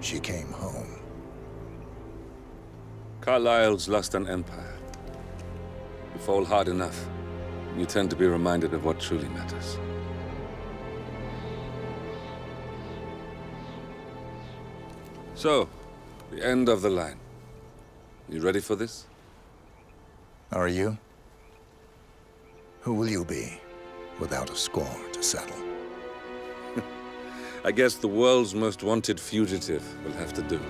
she came home. Carlisle's lost an empire. You fall hard enough, and you tend to be reminded of what truly matters. So, the end of the line. You ready for this? Are you? Who will you be, without a score to settle? I guess the world's most wanted fugitive will have to do.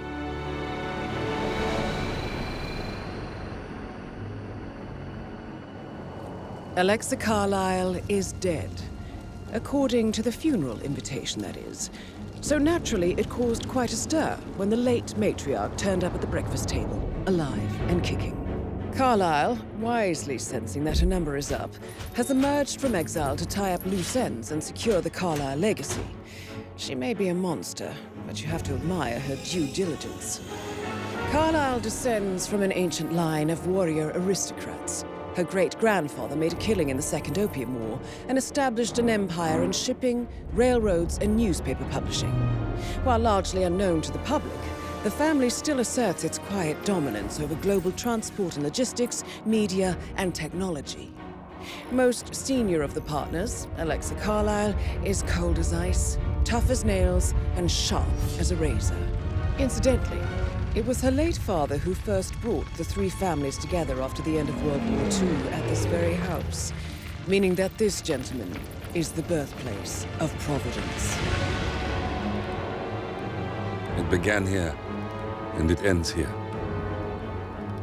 Alexa Carlisle is dead. According to the funeral invitation, that is. So naturally, it caused quite a stir when the late matriarch turned up at the breakfast table, alive and kicking. Carlisle, wisely sensing that her number is up, has emerged from exile to tie up loose ends and secure the Carlisle legacy. She may be a monster, but you have to admire her due diligence. Carlisle descends from an ancient line of warrior aristocrats. Her great-grandfather made a killing in the Second Opium War and established an empire in shipping, railroads, and newspaper publishing. While largely unknown to the public, the family still asserts its quiet dominance over global transport and logistics, media, and technology. Most senior of the partners, Alexa Carlisle, is cold as ice, tough as nails, and sharp as a razor. Incidentally, it was her late father who first brought the three families together after the end of World War II at this very house, meaning that this gentleman is the birthplace of Providence. It began here, and it ends here.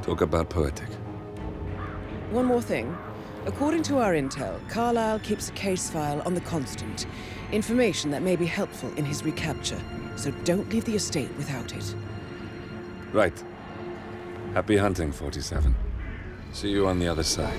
Talk about poetic. One more thing. According to our intel, Carlisle keeps a case file on the Constant, information that may be helpful in his recapture, so don't leave the estate without it. Right. Happy hunting, 47. See you on the other side.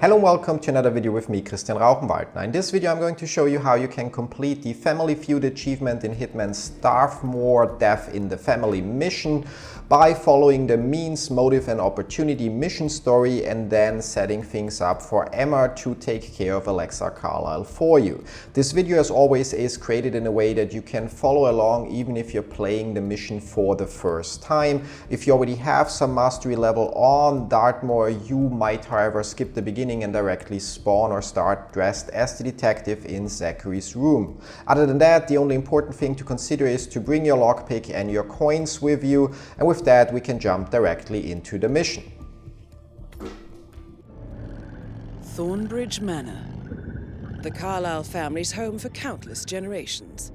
Hello and welcome to another video with me, Christian Rauchenwald. Now in this video I'm going to show you how you can complete the Family Feud achievement in Hitman's Dartmoor Death in the Family mission by following the means, motive and opportunity mission story and then setting things up for Emma to take care of Alexa Carlisle for you. This video as always is created in a way that you can follow along even if you're playing the mission for the first time. If you already have some mastery level on Dartmoor, you might however skip the beginning and directly spawn or start dressed as the detective in Zachary's room. Other than that, the only important thing to consider is to bring your lockpick and your coins with you, and with that we can jump directly into the mission. Thornbridge Manor. The Carlisle family's home for countless generations.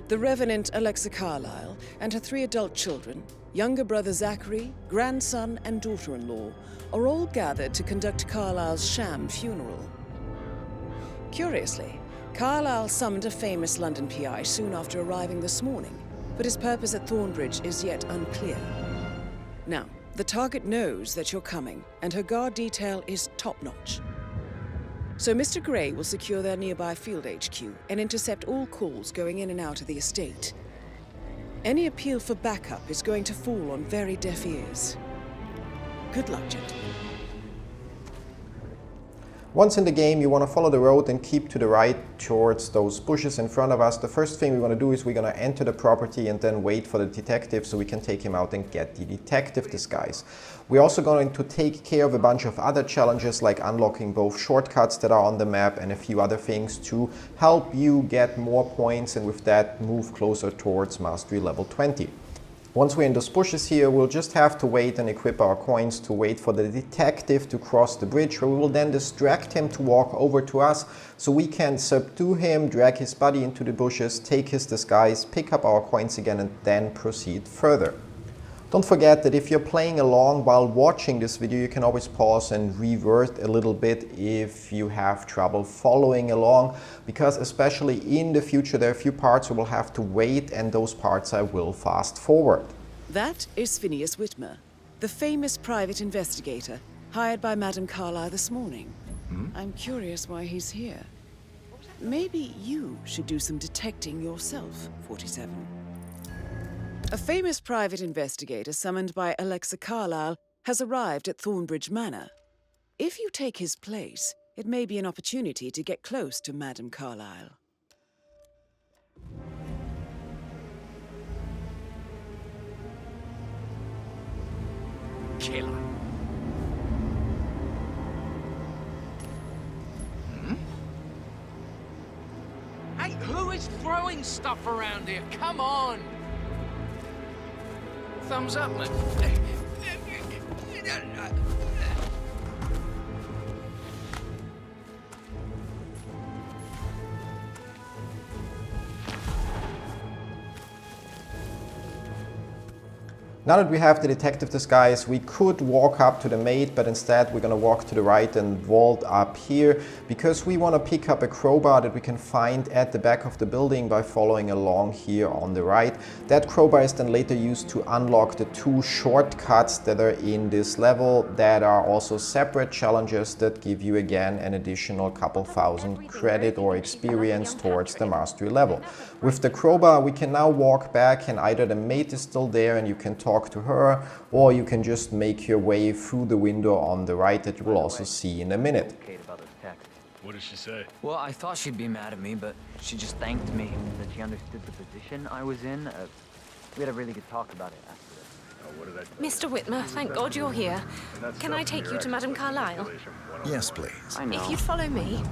The Revenant Alexa Carlisle and her 3 adult children, younger brother Zachary, grandson and daughter-in-law, are all gathered to conduct Carlisle's sham funeral. Curiously, Carlisle summoned a famous London PI soon after arriving this morning, but his purpose at Thornbridge is yet unclear. Now, the target knows that you're coming, and her guard detail is top-notch. So Mr. Gray will secure their nearby field HQ and intercept all calls going in and out of the estate. Any appeal for backup is going to fall on very deaf ears. Good luck, gentlemen. Once in the game, you want to follow the road and keep to the right towards those bushes in front of us. The first thing we want to do is we're going to enter the property and then wait for the detective so we can take him out and get the detective disguise. We're also going to take care of a bunch of other challenges like unlocking both shortcuts that are on the map and a few other things to help you get more points and with that move closer towards mastery level 20. Once we're in those bushes here, we'll just have to wait and equip our coins to wait for the detective to cross the bridge, where we will then distract him to walk over to us so we can subdue him, drag his body into the bushes, take his disguise, pick up our coins again and then proceed further. Don't forget that if you're playing along while watching this video, you can always pause and revert a little bit if you have trouble following along, because especially in the future there are a few parts where we'll have to wait and those parts I will fast forward. That is Phineas Whitmer, the famous private investigator hired by Madame Carlisle this morning. I'm curious why he's here. Maybe you should do some detecting yourself, 47. A famous private investigator summoned by Alexa Carlisle has arrived at Thornbridge Manor. If you take his place, it may be an opportunity to get close to Madame Carlisle. killer. Hey, who is throwing stuff around here? Come on! Thumbs up, man. Now that we have the detective disguise, we could walk up to the maid, but instead we're gonna walk to the right and vault up here because we want to pick up a crowbar that we can find at the back of the building by following along here on the right. That crowbar is then later used to unlock the 2 shortcuts that are in this level that are also separate challenges that give you again an additional couple thousand credit or experience towards the mastery level. With the crowbar we can now walk back and either the maid is still there and you can talk to her, or you can just make your way through the window on the right that you will also see in a minute. What did she say? Well, I thought she'd be mad at me, but she just thanked me that she understood the position I was in. We had a really good talk about it after this. Oh, what did I Mr. Whitmer, thank God you're here. Can I take you to Madame Carlisle? Yes, please. I know. If you'd follow me.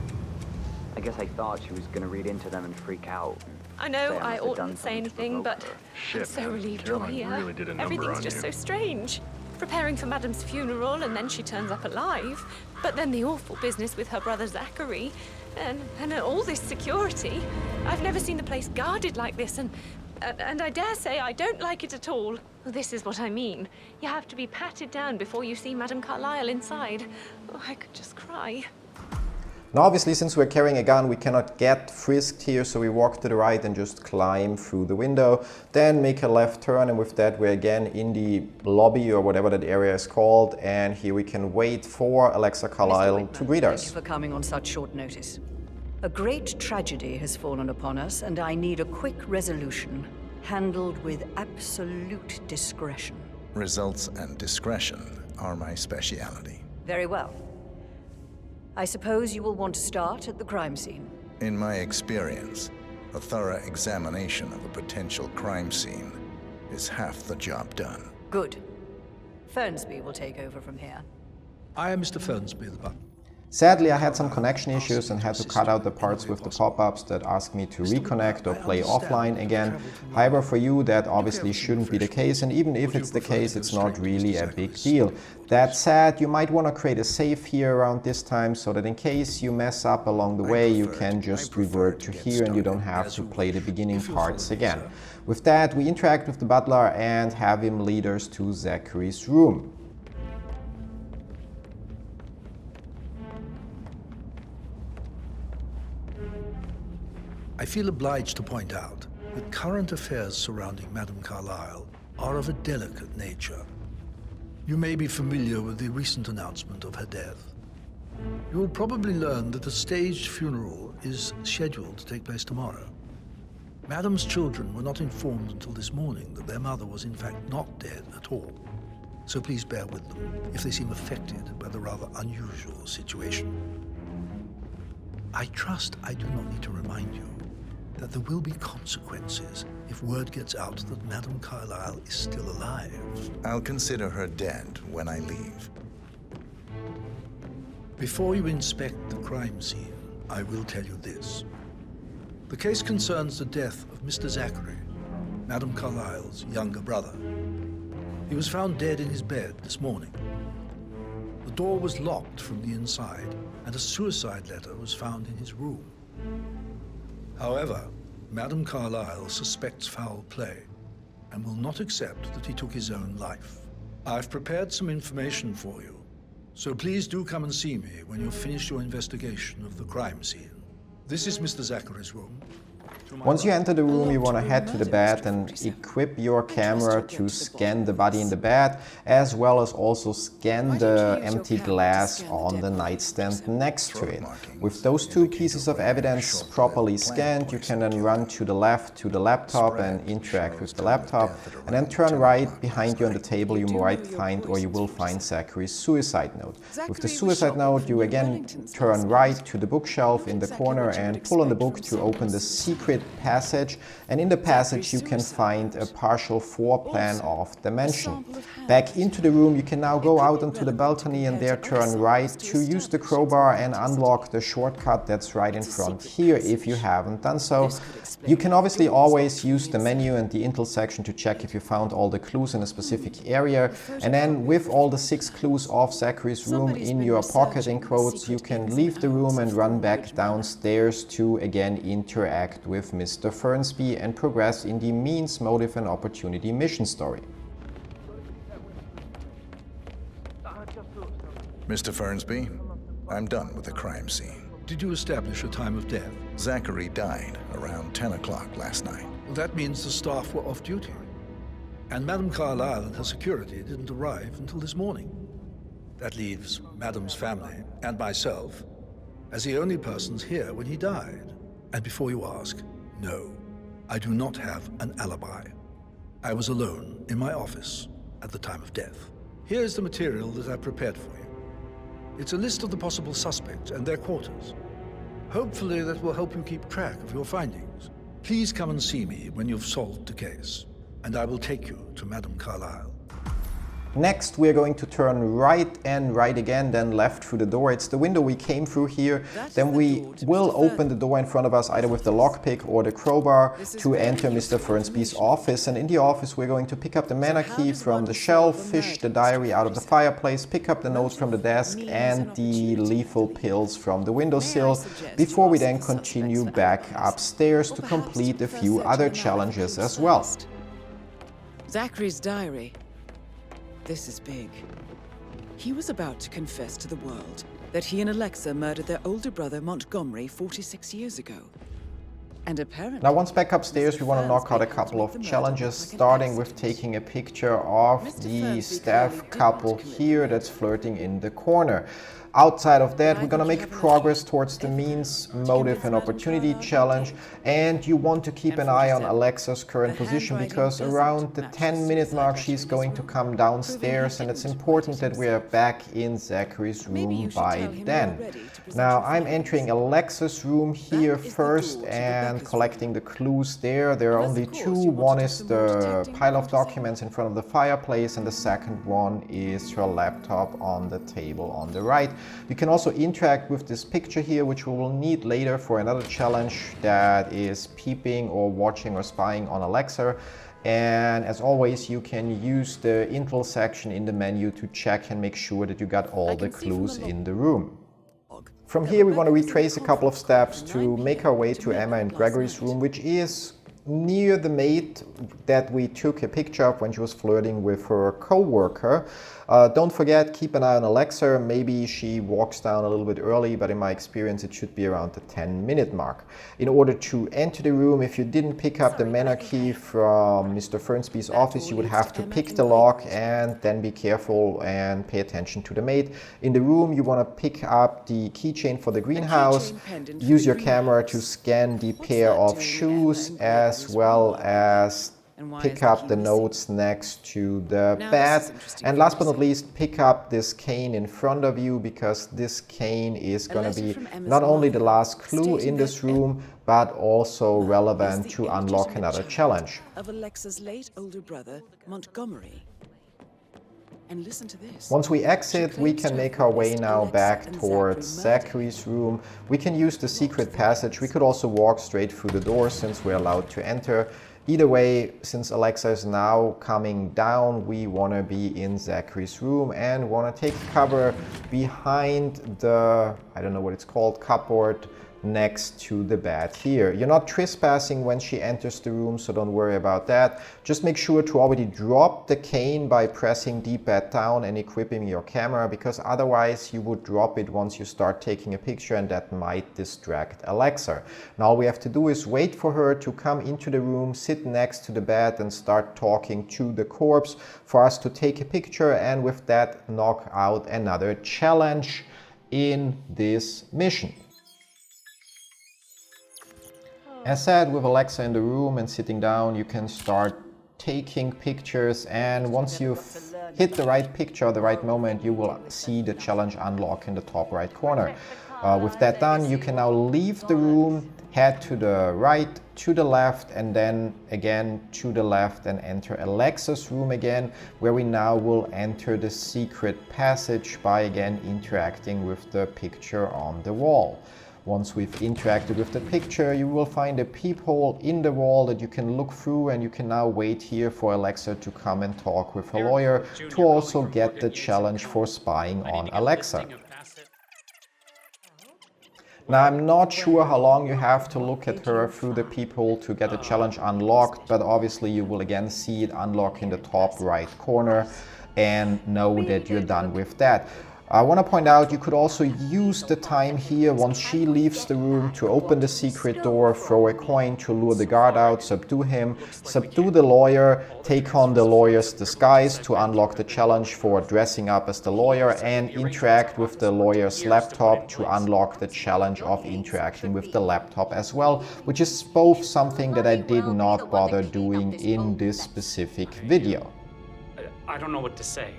I guess I thought she was gonna read into them and freak out. I know Say I must have done oughtn't say something to anything, provoke but her. I'm Shit, so man. relieved Caroline you're here. really did a number Everything's on just you. so strange. Preparing for Madame's funeral and then she turns up alive. But then the awful business with her brother Zachary. And all this security. I've never seen the place guarded like this and I dare say I don't like it at all. This is what I mean. You have to be patted down before you see Madame Carlisle inside. Oh, I could just cry. Now obviously since we're carrying a gun we cannot get frisked here, so we walk to the right and just climb through the window, then make a left turn, and with that we're again in the lobby or whatever that area is called, and here we can wait for Alexa Carlisle to greet us. Thank you for coming on such short notice. A great tragedy has fallen upon us and I need a quick resolution, handled with absolute discretion. Results and discretion are my speciality. Very well. I suppose you will want to start at the crime scene. In my experience, a thorough examination of a potential crime scene is half the job done. Good. Fernsby will take over from here. I am Mr. Fernsby, the button. Sadly, I had some connection issues and had to cut out the parts with the pop-ups that ask me to reconnect or play offline again. However, for you that obviously shouldn't be the case, and even if it's the case, it's not really a big deal. That said, you might want to create a save here around this time so that in case you mess up along the way, you can just revert to here and you don't have to play the beginning parts again. With that, we interact with the butler and have him lead us to Zachary's room. I feel obliged to point out that current affairs surrounding Madame Carlisle are of a delicate nature. You may be familiar with the recent announcement of her death. You will probably learn that a staged funeral is scheduled to take place tomorrow. Madame's children were not informed until this morning that their mother was in fact not dead at all. So please bear with them if they seem affected by the rather unusual situation. I trust I do not need to remind you that there will be consequences if word gets out that Madame Carlisle is still alive. I'll consider her dead when I leave. Before you inspect the crime scene, I will tell you this. The case concerns the death of Mr. Zachary, Madame Carlisle's younger brother. He was found dead in his bed this morning. The door was locked from the inside, and a suicide letter was found in his room. However, Madame Carlisle suspects foul play and will not accept that he took his own life. I've prepared some information for you, so please do come and see me when you've finished your investigation of the crime scene. This is Mr. Zachary's room. Once you enter the room, you want to head to the bed and equip your camera to scan the body in the bed, as well as also scan the empty glass on the nightstand next to it. With those two pieces of evidence properly scanned, you can then run to the left to the laptop and interact with the laptop, and then turn right. Behind you on the table you might find, or you will find, Zachary's suicide note. With the suicide note, you again turn right to the bookshelf in the corner and pull on the book to open the secret secret passage, and in the passage you can find a partial floor plan of the mansion. Back into the room, you can now go out onto the balcony and there turn right to use the crowbar and unlock the shortcut that's right in front here if you haven't done so. You can obviously always use the menu and the intel section to check if you found all the clues in a specific area, and then with all the 6 clues of Zachary's room in your pocket, in quotes, you can leave the room and run back downstairs to again interact with Mr. Fernsby and progress in the means, motive and opportunity mission story. Mr. Fernsby, I'm done with the crime scene. Did you establish a time of death? Zachary died around 10 o'clock last night. Well, that means the staff were off duty. And Madame Carlisle and her security didn't arrive until this morning. That leaves Madame's family and myself as the only persons here when he died. And before you ask, no, I do not have an alibi. I was alone in my office at the time of death. Here's the material that I've prepared for you. It's a list of the possible suspects and their quarters. Hopefully that will help you keep track of your findings. Please come and see me when you've solved the case, and I will take you to Madame Carlisle. Next, we're going to turn right and right again, then left through the door. It's the window we came through here. Then we will open the door in front of us either with the lockpick or the crowbar to enter Mr. Fernsby's office. And in the office, we're going to pick up the mana key from the shelf, fish the diary out of the fireplace, pick up the notes from the desk and the lethal pills from the windowsill, before we then continue back upstairs to complete a few other challenges as well. Zachary's diary. This is big. He was about to confess to the world that he and Alexa murdered their older brother Montgomery 46 years ago. And apparently... Now once back upstairs, we want to knock out a couple of challenges, starting with taking a picture of the staff couple here that's flirting in the corner. Outside of that, we're going to make progress towards the means, motive and opportunity challenge, and you want to keep an eye on Alexa's current position because around the 10-minute mark she's going to come downstairs, and it's important that we are back in Zachary's room by then. Now I'm entering Alexa's room here first and collecting the clues there. There are only 2. One is the pile of documents in front of the fireplace and the second one is her laptop on the table on the right. You can also interact with this picture here, which we will need later for another challenge that is peeping or watching or spying on Alexa. And as always, you can use the intel section in the menu to check and make sure that you got all the clues in the room. From here, we want to retrace a couple of steps to make our way to Emma and Gregory's room, which is near the maid that we took a picture of when she was flirting with her co-worker. Don't forget, keep an eye on Alexa. Maybe she walks down a little bit early, but in my experience it should be around the 10-minute mark. In order to enter the room, if you didn't pick up the mana key from Mr. Fernsby's office, you would have to pick the lock and then be careful and pay attention to the maid. In the room, you want to pick up the keychain for the greenhouse, use your camera to scan the pair of shoes, as well as pick up the notes next to the bed. And last but not least, pick up this cane in front of you, because this cane is going to be not only the last clue in this room, but also relevant to unlock another challenge. Of Alexa's late older brother, Montgomery. And listen to this. Once we exit, we can make our way now back towards Zachary's room. We can use the secret passage. We could also walk straight through the door since we're allowed to enter. Either way, since Alexa is now coming down, we want to be in Zachary's room and want to take cover behind the, I don't know what it's called, cupboard next to the bed here. You're not trespassing when she enters the room, so don't worry about that. Just make sure to already drop the cane by pressing D-pad down and equipping your camera, because otherwise you would drop it once you start taking a picture and that might distract Alexa. Now all we have to do is wait for her to come into the room, sit next to the bed and start talking to the corpse for us to take a picture, and with that knock out another challenge in this mission. As said, with Alexa in the room and sitting down, you can start taking pictures, and once you've hit the right picture, the right moment, you will see the challenge unlock in the top right corner. With that done, you can now leave the room, head to the right, to the left, and then again to the left and enter Alexa's room again, where we now will enter the secret passage by again interacting with the picture on the wall. Once we've interacted with the picture, you will find a peephole in the wall that you can look through, and you can now wait here for Alexa to come and talk with her lawyer to also get the challenge for spying on Alexa. Now, I'm not sure how long you have to look at her through the peephole to get the challenge unlocked, but obviously you will again see it unlock in the top right corner and know that you're done with that. I want to point out you could also use the time here once she leaves the room to open the secret door, throw a coin to lure the guard out, subdue him, subdue the lawyer, take on the lawyer's disguise to unlock the challenge for dressing up as the lawyer, and interact with the lawyer's laptop to unlock the challenge of interacting with the laptop as well, which is both something that I did not bother doing in this specific video. I don't know what to say.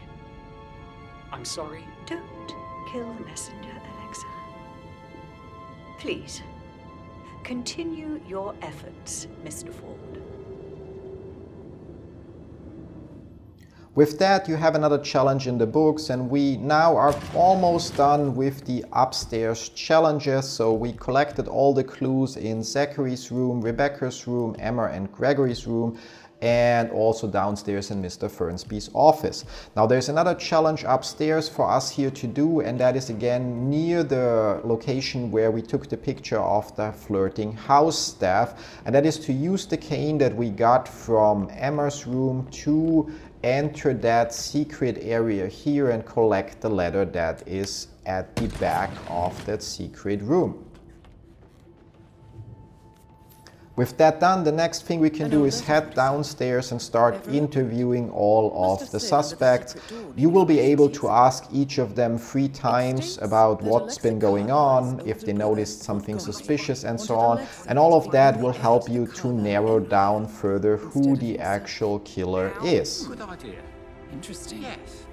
I'm sorry. Don't kill the messenger, Alexa. Please, continue your efforts, Mr. Ford. With that, you have another challenge in the books, and we now are almost done with the upstairs challenges. So we collected all the clues in Zachary's room, Rebecca's room, Emma and Gregory's room, and also downstairs in Mr. Fernsby's office. Now there's another challenge upstairs for us here to do, and that is again near the location where we took the picture of the flirting house staff, and that is to use the cane that we got from Emma's room to enter that secret area here and collect the letter that is at the back of that secret room. With that done, the next thing we can do is head downstairs and start interviewing all of the suspects. You will be able to ask each of them 3 times about what's been going on, if they noticed something suspicious and so on, and all of that will help you to narrow down further who the actual killer is. Good idea. Interesting. Yes.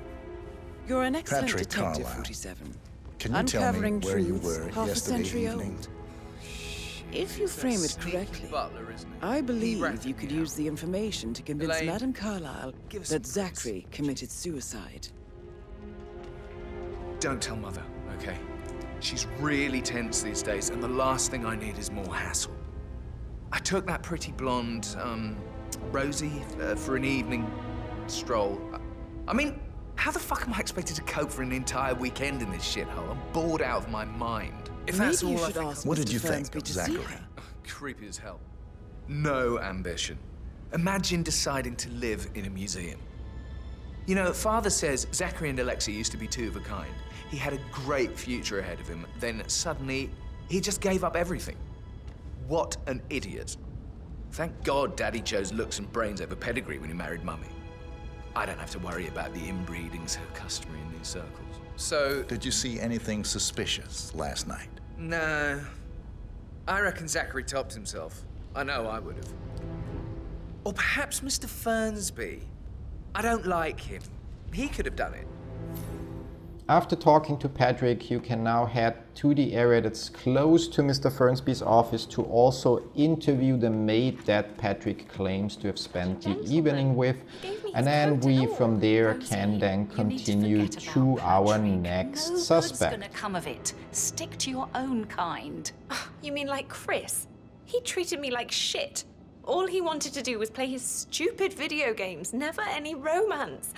You're an excellent Patrick detective, Carlisle. 47. Can you tell me Uncovering where you truths were half a yesterday century evening? old. If you frame it correctly, I believe you could use the information to convince Elaine, Madame Carlisle give us that some Zachary committed suicide. Don't tell Mother, okay? She's really tense these days, and the last thing I need is more hassle. I took that pretty blonde, Rosie, for an evening stroll. I mean, how the fuck am I expected to cope for an entire weekend in this shithole? I'm bored out of my mind. If that's Maybe all you I should think. ask What Mr. did you think Fernsby of to see Zachary? her. Creepy as hell. No ambition. Imagine deciding to live in a museum. You know, Father says Zachary and Alexa used to be 2 of a kind. He had a great future ahead of him, then suddenly he just gave up everything. What an idiot. Thank God Daddy chose looks and brains over pedigree when he married Mummy. I don't have to worry about the inbreeding so customary in these circles. So... Did you see anything suspicious last night? No. I reckon Zachary topped himself. I know I would have. Or perhaps Mr. Fernsby. I don't like him. He could have done it. After talking to Patrick, you can now head to the area that's close to Mr. Fernsby's office to also interview the maid that Patrick claims to have spent the evening with. And then we from there can then continue to our next suspect. No good's gonna come of it. Stick to your own kind. You mean like Chris? He treated me like shit. All he wanted to do was play his stupid video games, never any romance.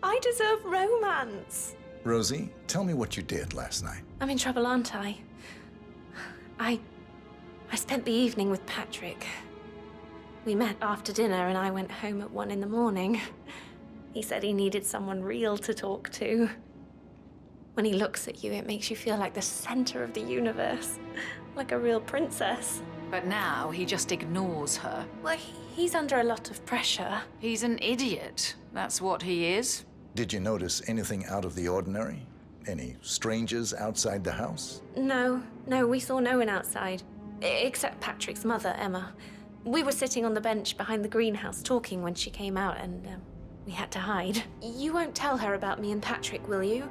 I deserve romance. Rosie, tell me what you did last night. I'm in trouble, aren't I? I spent the evening with Patrick. We met after dinner and I went home at 1 in the morning. He said he needed someone real to talk to. When he looks at you, it makes you feel like the center of the universe, like a real princess. But now he just ignores her. Well, he's under a lot of pressure. He's an idiot. That's what he is. Did you notice anything out of the ordinary? Any strangers outside the house? No, we saw no one outside. Except Patrick's mother, Emma. We were sitting on the bench behind the greenhouse talking when she came out and We had to hide. You won't tell her about me and Patrick, will you?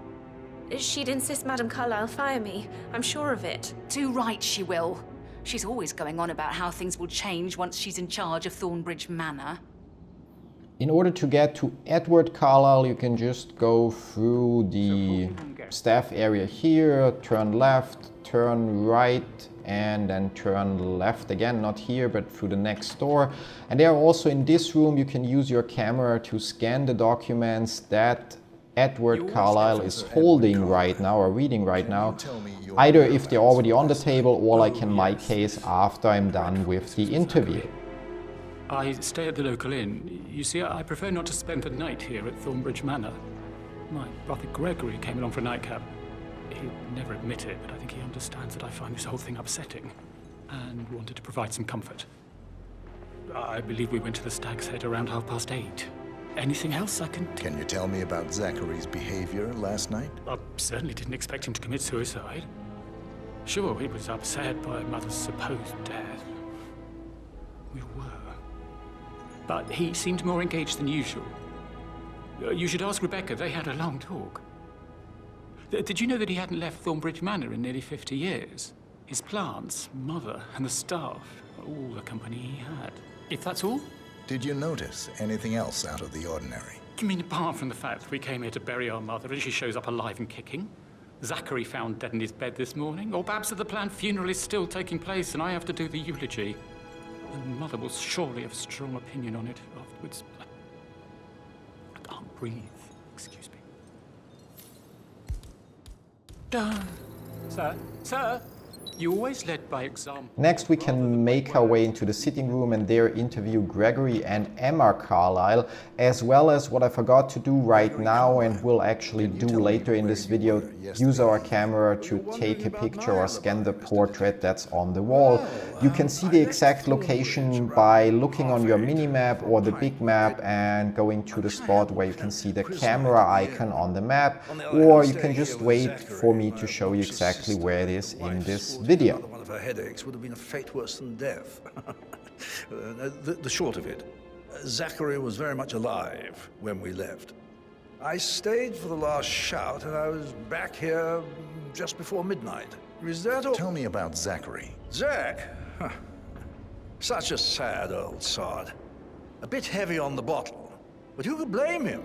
She'd insist Madame Carlisle fire me. I'm sure of it. Too right she will. She's always going on about how things will change once she's in charge of Thornbridge Manor. In order to get to Edward Carlisle, you can just go through the staff area here, turn left, turn right, and then turn left again, not here, but through the next door. And there also in this room, you can use your camera to scan the documents that Edward Carlisle is holding right now, or reading right now, either if they're already on the table, or like in my case, after I'm done with the interview. I stay at the local inn. You see, I prefer not to spend the night here at Thornbridge Manor. My brother Gregory came along for a nightcap. He'd never admit it, but I think he understands that I find this whole thing upsetting, and wanted to provide some comfort. I believe we went to the Stag's Head around 8:30. Anything else I can... Can you tell me about Zachary's behavior last night? I certainly didn't expect him to commit suicide. Sure, he was upset by Mother's supposed death. We were. But he seemed more engaged than usual. You should ask Rebecca. They had a long talk. Did you know that he hadn't left Thornbridge Manor in nearly 50 years? His plants, Mother, and the staff, all the company he had. If that's all? Did you notice anything else out of the ordinary? You mean apart from the fact that we came here to bury our mother and she shows up alive and kicking? Zachary found dead in his bed this morning? Or perhaps that the planned funeral is still taking place and I have to do the eulogy? And Mother will surely have a strong opinion on it afterwards. I can't breathe. Excuse me. Sir? Sir? You always led by example. Next, we can make our way into the sitting room and there interview Gregory and Emma Carlisle, as well as what I forgot to do right now and will actually do later in this video, use our camera to take a picture or scan the portrait that's on the wall. You can see the exact location by looking on your mini-map or the big map and going to the spot where you can see the camera icon on the map, or you can just wait for me to show you exactly where it is in this video. One of her headaches would have been a fate worse than death. The short of it, Zachary was very much alive when we left. I stayed for the last shout and I was back here just before midnight. Is that all? Tell me about Zachary. Zach? Huh. Such a sad old sod. A bit heavy on the bottle, but who could blame him?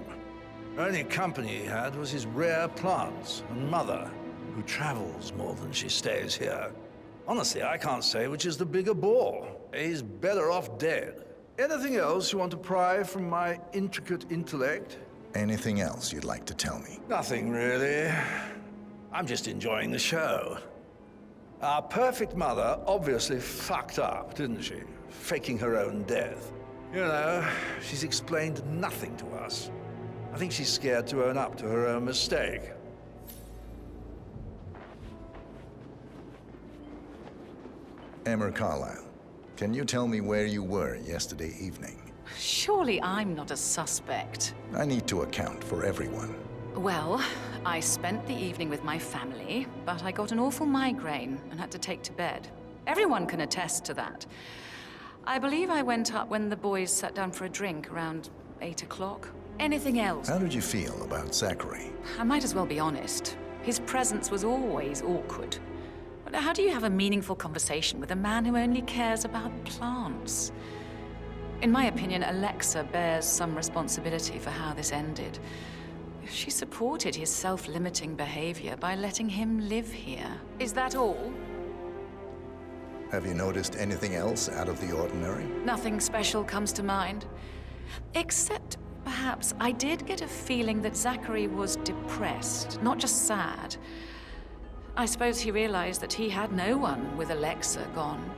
Only company he had was his rare plants and Mother, who travels more than she stays here. Honestly, I can't say which is the bigger bore. He's better off dead. Anything else you want to pry from my intricate intellect? Anything else you'd like to tell me? Nothing really. I'm just enjoying the show. Our perfect mother obviously fucked up, didn't she? Faking her own death. You know, she's explained nothing to us. I think she's scared to own up to her own mistake. Emma Carlisle, can you tell me where you were yesterday evening? Surely I'm not a suspect. I need to account for everyone. Well, I spent the evening with my family, but I got an awful migraine and had to take to bed. Everyone can attest to that. I believe I went up when the boys sat down for a drink around 8 o'clock. Anything else? How did you feel about Zachary? I might as well be honest. His presence was always awkward. But how do you have a meaningful conversation with a man who only cares about plants? In my opinion, Alexa bears some responsibility for how this ended. She supported his self-limiting behavior by letting him live here. Is that all? Have you noticed anything else out of the ordinary? Nothing special comes to mind. Except, perhaps, I did get a feeling that Zachary was depressed, not just sad. I suppose he realized that he had no one with Alexa gone.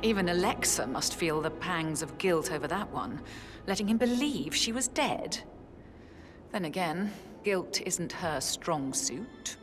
Even Alexa must feel the pangs of guilt over that one, letting him believe she was dead. Then again, guilt isn't her strong suit.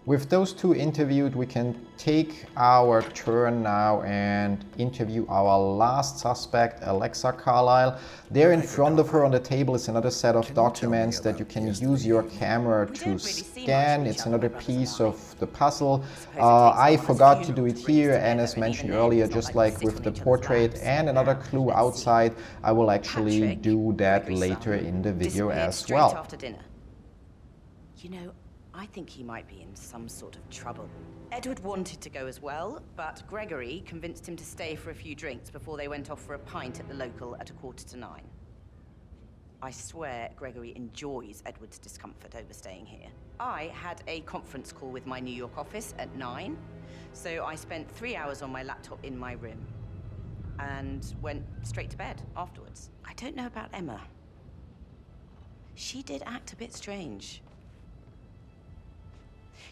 With those two interviewed, we can take our turn now and interview our last suspect, Alexa Carlisle. There in front of her on the table is another set of documents that you can use your camera to scan. It's another piece of the puzzle. I forgot to do it here, and as mentioned earlier, just like with the portrait and another clue outside, I will actually do that later in the video as well. After dinner. You know, I think he might be in some sort of trouble. Edward wanted to go as well, but Gregory convinced him to stay for a few drinks before they went off for a pint at the local at 9:15. I swear Gregory enjoys Edward's discomfort over staying here. I had a conference call with my New York office at 9, so I spent 3 hours on my laptop in my room and went straight to bed afterwards. I don't know about Emma. She did act a bit strange.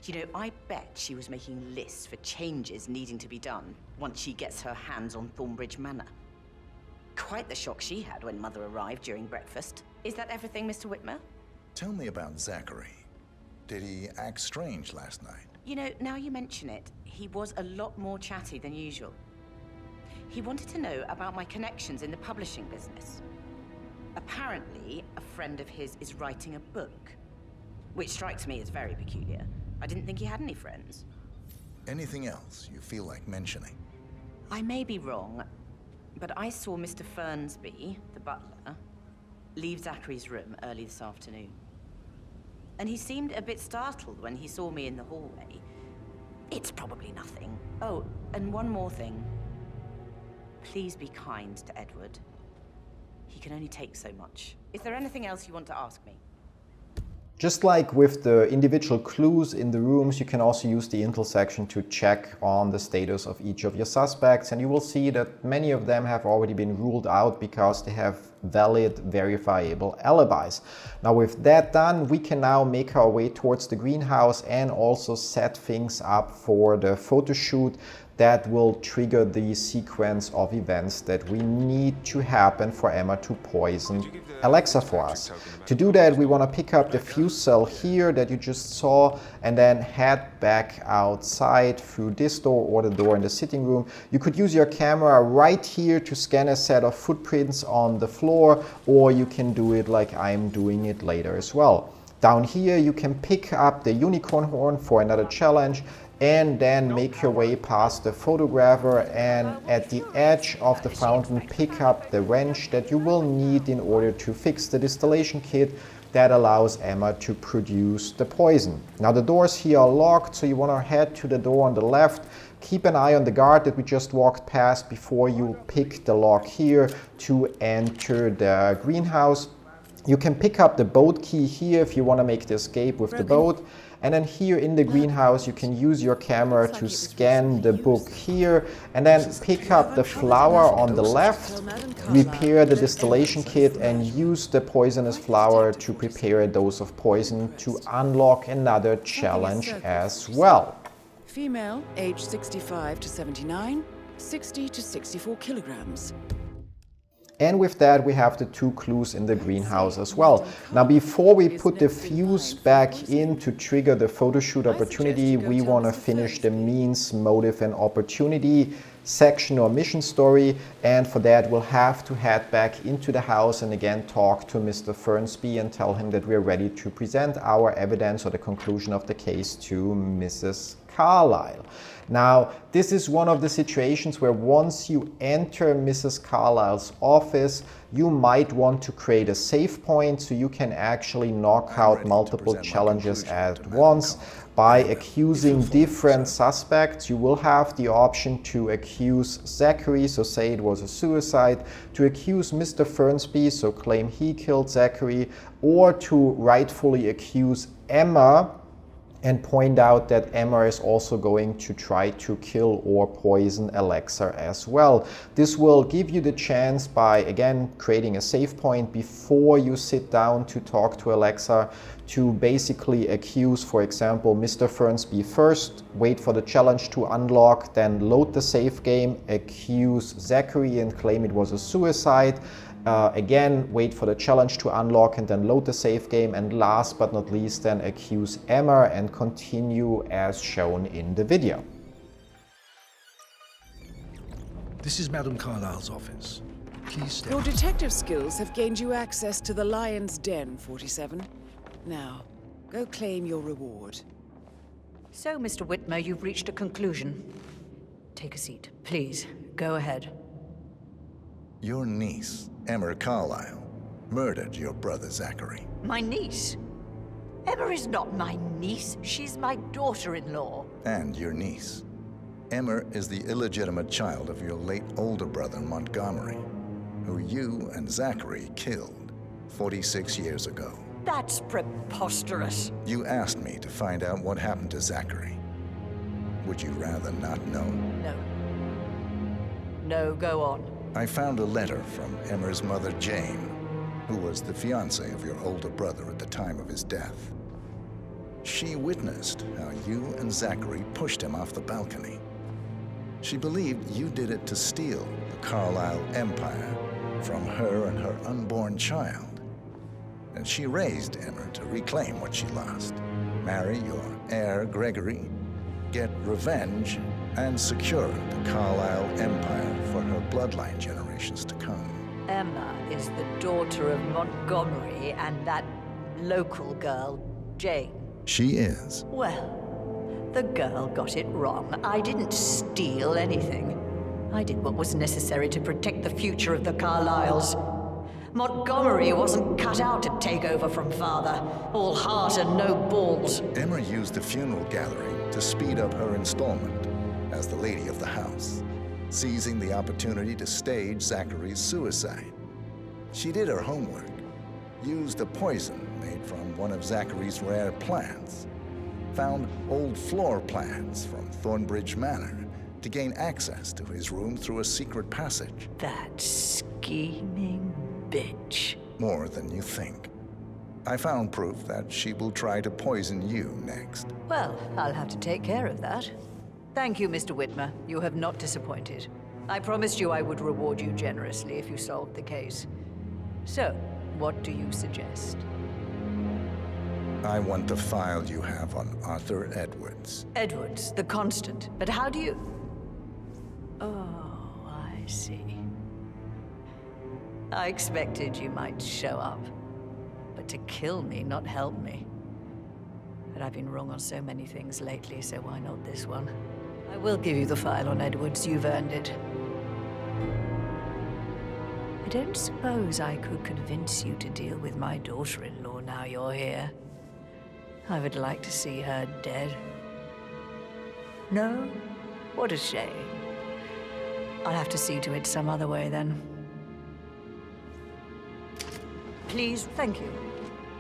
You know, I bet she was making lists for changes needing to be done once she gets her hands on Thornbridge Manor. Quite the shock she had when Mother arrived during breakfast. Is that everything, Mr. Whitmer? Tell me about Zachary. Did he act strange last night? You know, now you mention it, he was a lot more chatty than usual. He wanted to know about my connections in the publishing business. Apparently, a friend of his is writing a book, which strikes me as very peculiar. I didn't think he had any friends. Anything else you feel like mentioning? I may be wrong, but I saw Mr. Fernsby, the butler, leave Zachary's room early this afternoon. And he seemed a bit startled when he saw me in the hallway. It's probably nothing. Oh, and one more thing. Please be kind to Edward. He can only take so much. Is there anything else you want to ask me? Just like with the individual clues in the rooms, you can also use the intel section to check on the status of each of your suspects, and you will see that many of them have already been ruled out because they have valid, verifiable alibis. Now with that done, we can now make our way towards the greenhouse and also set things up for the photo shoot that will trigger the sequence of events that we need to happen for Emma to poison Alexa for us. To do that, we want to pick up the fuse cell here that you just saw and then head back outside through this door or the door in the sitting room. You could use your camera right here to scan a set of footprints on the floor, or you can do it like I'm doing it later as well. Down here, you can pick up the unicorn horn for another challenge, and then make your way past the photographer, and at the edge of the fountain pick up the wrench that you will need in order to fix the distillation kit that allows Emma to produce the poison. Now the doors here are locked, so you want to head to the door on the left. Keep an eye on the guard that we just walked past before you pick the lock here to enter the greenhouse. You can pick up the boat key here if you want to make the escape with the boat. And then here in the greenhouse, you can use your camera to scan the book here and then pick up the flower on the left, repair the distillation kit, and use the poisonous flower to prepare a dose of poison to unlock another challenge as well. Female, age 65 to 79, 60 to 64 kilograms. And with that, we have the two clues in the greenhouse as well. Now, before we put the fuse back in to trigger the photo shoot opportunity, we want to finish the means, motive, and opportunity section or mission story. And for that, we'll have to head back into the house and again talk to Mr. Fernsby and tell him that we're ready to present our evidence or the conclusion of the case to Mrs. Carlisle. Now, this is one of the situations where once you enter Mrs. Carlisle's office, you might want to create a save point so you can actually knock out multiple challenges at once. By accusing different suspects, you will have the option to accuse Zachary, so say it was a suicide, to accuse Mr. Fernsby, so claim he killed Zachary, or to rightfully accuse Emma and point out that Emma is also going to try to kill or poison Alexa as well. This will give you the chance by, again, creating a save point before you sit down to talk to Alexa to basically accuse, for example, Mr. Fernsby first, wait for the challenge to unlock, then load the save game, accuse Zachary and claim it was a suicide, Again, wait for the challenge to unlock and then load the save game, and last but not least then accuse Emma and continue as shown in the video. This is Madame Carlisle's office. Please stay. Your detective skills have gained you access to the Lion's Den, 47. Now, go claim your reward. So, Mr. Whitmer, you've reached a conclusion. Take a seat. Please, go ahead. Your niece, Emma Carlisle, murdered your brother Zachary. My niece? Emma is not my niece. She's my daughter-in-law. And your niece. Emma is the illegitimate child of your late older brother Montgomery, who you and Zachary killed 46 years ago. That's preposterous. You asked me to find out what happened to Zachary. Would you rather not know? No. No, go on. I found a letter from Emma's mother, Jane, who was the fiancée of your older brother at the time of his death. She witnessed how you and Zachary pushed him off the balcony. She believed you did it to steal the Carlisle empire from her and her unborn child. And she raised Emma to reclaim what she lost, marry your heir, Gregory, get revenge, and secure the Carlisle empire for her bloodline generations to come. Emma is the daughter of Montgomery and that local girl, Jane. She is. Well, the girl got it wrong. I didn't steal anything. I did what was necessary to protect the future of the Carlisles. Montgomery wasn't cut out to take over from father, all heart and no balls. Emma used the funeral gathering to speed up her installment as the lady of the house, seizing the opportunity to stage Zachary's suicide. She did her homework, used a poison made from one of Zachary's rare plants, found old floor plans from Thornbridge Manor to gain access to his room through a secret passage. That scheming bitch. More than you think. I found proof that she will try to poison you next. Well, I'll have to take care of that. Thank you, Mr. Whitmer. You have not disappointed. I promised you I would reward you generously if you solved the case. So, what do you suggest? I want the file you have on Arthur Edwards. Edwards, the Constant. But how do you... Oh, I see. I expected you might show up. But to kill me, not help me. But I've been wrong on so many things lately, so why not this one? I will give you the file on Edwards. You've earned it. I don't suppose I could convince you to deal with my daughter-in-law now you're here. I would like to see her dead. No? What a shame. I'll have to see to it some other way then. Please, thank you.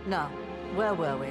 Now, where were we?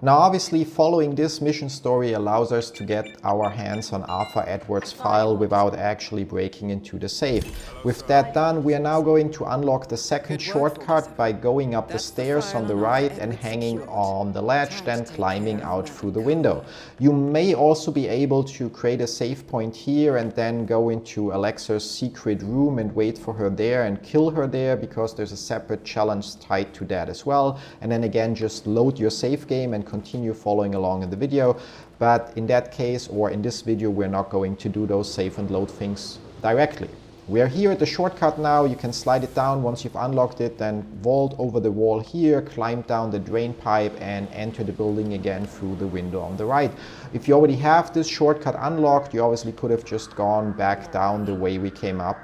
Now obviously following this mission story allows us to get our hands on Arthur Edwards' file without actually breaking into the safe. With that done, we are now going to unlock the second shortcut by going up the stairs on the right and hanging on the ledge, then climbing out through the window. You may also be able to create a save point here and then go into Alexa's secret room and wait for her there and kill her there, because there's a separate challenge tied to that as well. And then again, just load your save game and continue following along in the video. But in that case, or in this video, we're not going to do those save and load things directly. We are here at the shortcut now. You can slide it down once you've unlocked it, then vault over the wall here, climb down the drain pipe and enter the building again through the window on the right. If you already have this shortcut unlocked, you obviously could have just gone back down the way we came up,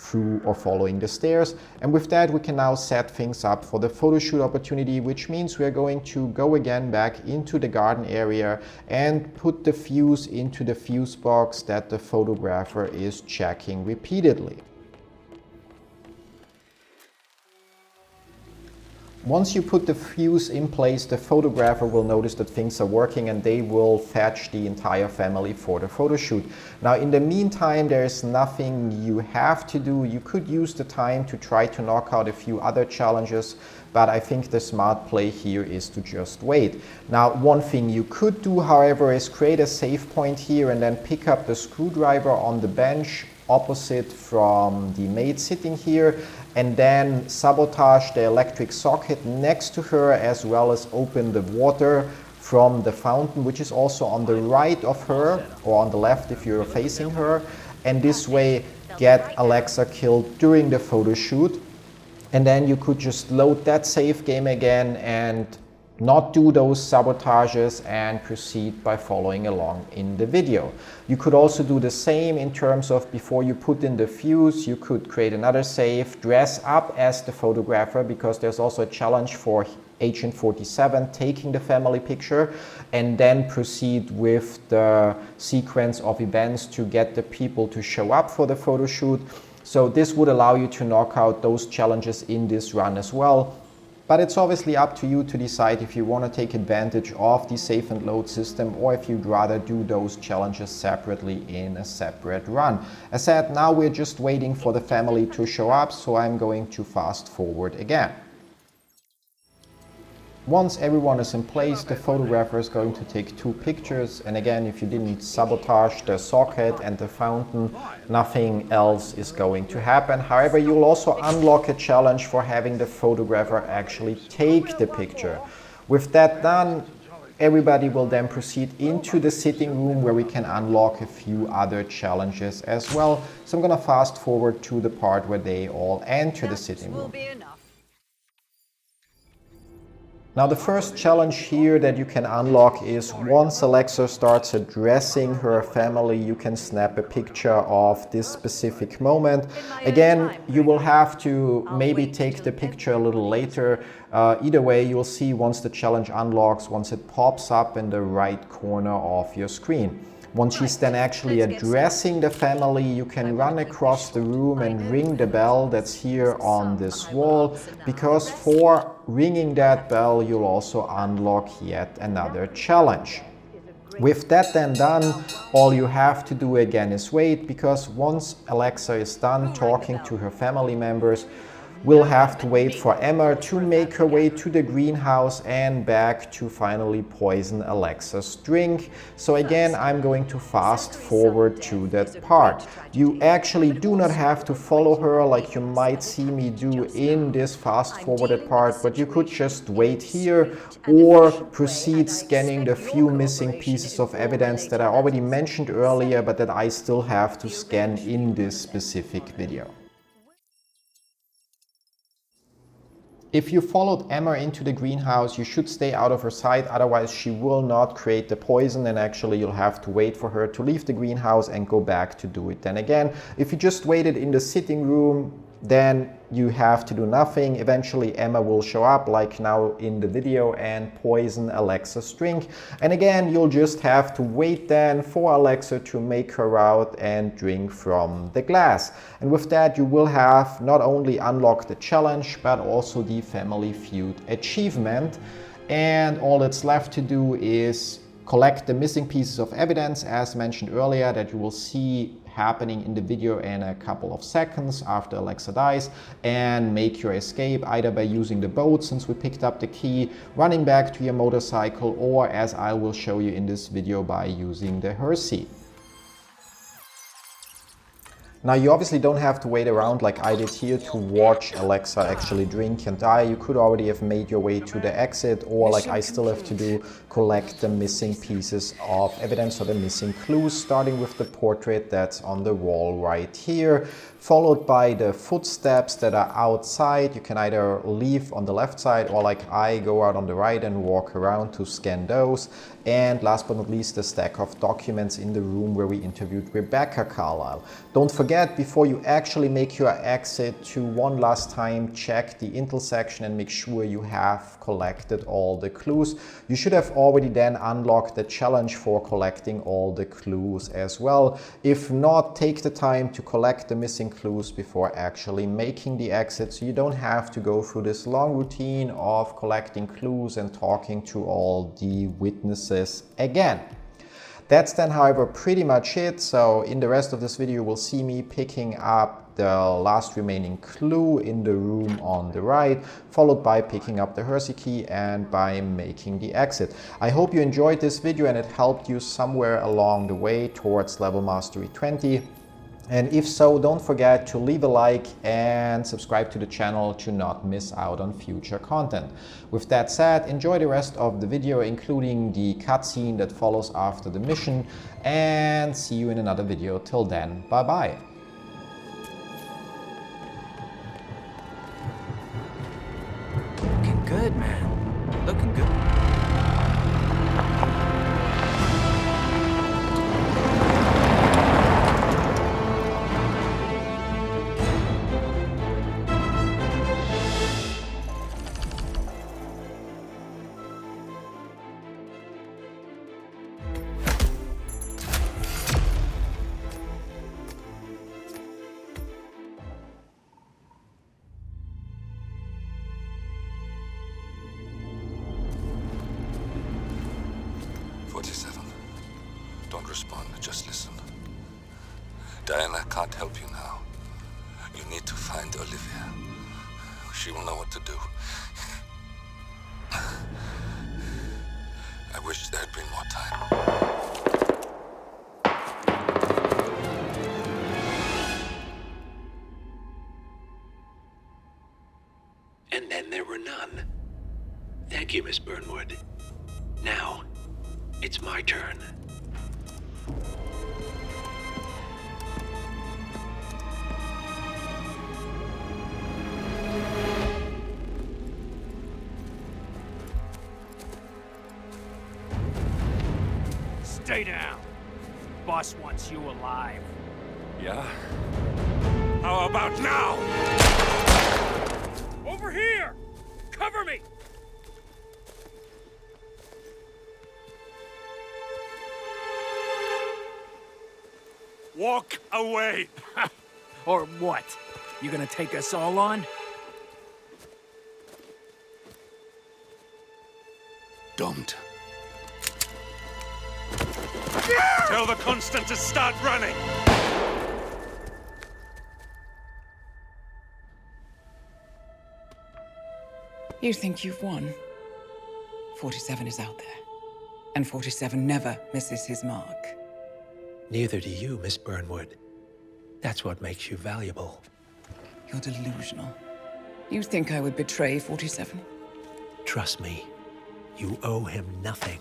through or following the stairs. And with that, we can now set things up for the photo shoot opportunity, which means we are going to go again back into the garden area and put the fuse into the fuse box that the photographer is checking repeatedly. Once you put the fuse in place, the photographer will notice that things are working and they will fetch the entire family for the photo shoot. Now, in the meantime, there is nothing you have to do. You could use the time to try to knock out a few other challenges, but I think the smart play here is to just wait. Now, one thing you could do, however, is create a save point here and then pick up the screwdriver on the bench opposite from the maid sitting here, and then sabotage the electric socket next to her, as well as open the water from the fountain, which is also on the right of her, or on the left if you're facing her, and this way get Alexa killed during the photo shoot. And then you could just load that save game again and not do those sabotages and proceed by following along in the video. You could also do the same in terms of before you put in the fuse, you could create another save, dress up as the photographer, because there's also a challenge for Agent 47 taking the family picture, and then proceed with the sequence of events to get the people to show up for the photo shoot. So this would allow you to knock out those challenges in this run as well. But it's obviously up to you to decide if you want to take advantage of the save and load system, or if you'd rather do those challenges separately in a separate run. As said, now we're just waiting for the family to show up, so I'm going to fast forward again. Once everyone is in place, the photographer is going to take 2 pictures, and again, if you didn't sabotage the socket and the fountain, nothing else is going to happen. However, you'll also unlock a challenge for having the photographer actually take the picture. With that done, everybody will then proceed into the sitting room, where we can unlock a few other challenges as well. So I'm going to fast forward to the part where they all enter the sitting room. Now, the first challenge here that you can unlock is once Alexa starts addressing her family, you can snap a picture of this specific moment. Again, you will have to maybe take the picture a little later. Either way, you'll see once the challenge unlocks, once it pops up in the right corner of your screen. Once she's then actually addressing the family, you can run across the room and ring the bell that's here on this wall, because for ringing that bell, you'll also unlock yet another challenge. With that then done, all you have to do again is wait, because once Alexa is done talking to her family members, we'll have to wait for Emma to make her way to the greenhouse and back to finally poison Alexa's drink. So again, I'm going to fast forward to that part. You actually do not have to follow her like you might see me do in this fast forwarded part, but you could just wait here or proceed scanning the few missing pieces of evidence that I already mentioned earlier, but that I still have to scan in this specific video. If you followed Emma into the greenhouse, you should stay out of her sight, otherwise she will not create the poison, and actually you'll have to wait for her to leave the greenhouse and go back to do it then again. If you just waited in the sitting room, then you have to do nothing. Eventually Emma will show up, like now in the video, and poison Alexa's drink. And again, you'll just have to wait then for Alexa to make her out and drink from the glass. And with that, you will have not only unlocked the challenge, but also the Family Feud achievement. And all that's left to do is collect the missing pieces of evidence, as mentioned earlier, that you will see happening in the video in a couple of seconds after Alexa dies, and make your escape either by using the boat, since we picked up the key, running back to your motorcycle, or as I will show you in this video, by using the Hersey. Now, you obviously don't have to wait around like I did here to watch Alexa actually drink and die. You could already have made your way to the exit, or like I still have to do, collect the missing pieces of evidence or the missing clues, starting with the portrait that's on the wall right here, followed by the footsteps that are outside. You can either leave on the left side, or like I go out on the right and walk around to scan those. and last but not least, the stack of documents in the room where we interviewed Rebecca Carlisle. Don't forget, before you actually make your exit, to one last time check the intel section and make sure you have collected all the clues. You should have already then unlocked the challenge for collecting all the clues as well. If not, take the time to collect the missing clues before actually making the exit, so you don't have to go through this long routine of collecting clues and talking to all the witnesses again. That's then, however, pretty much it. So in the rest of this video, you will see me picking up the last remaining clue in the room on the right, followed by picking up the Hersey key and by making the exit. I hope you enjoyed this video and it helped you somewhere along the way towards level mastery 20. And if so, don't forget to leave a like and subscribe to the channel to not miss out on future content. With that said, enjoy the rest of the video, including the cutscene that follows after the mission, and see you in another video. Till then, bye bye. Looking good, man. Looking good. Don't respond, just listen. Diana can't help you now. You need to find Olivia. She will know what to do. I wish there had been more time. And then there were none. Thank you, Miss Burnwood. Now, it's my turn. Stay down. Boss wants you alive. Yeah? How about now? Over here! Cover me! Walk away! Or what? You gonna take us all on? Don't. Tell the Constant to start running! You think you've won? 47 is out there. And 47 never misses his mark. Neither do you, Miss Burnwood. That's what makes you valuable. You're delusional. You think I would betray 47? Trust me, you owe him nothing.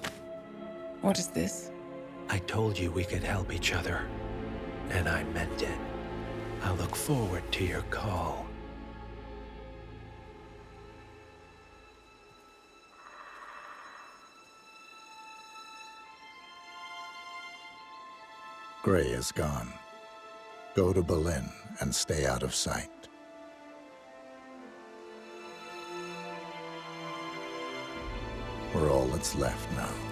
What is this? I told you we could help each other, and I meant it. I'll look forward to your call. Gray is gone. Go to Berlin and stay out of sight. We're all that's left now.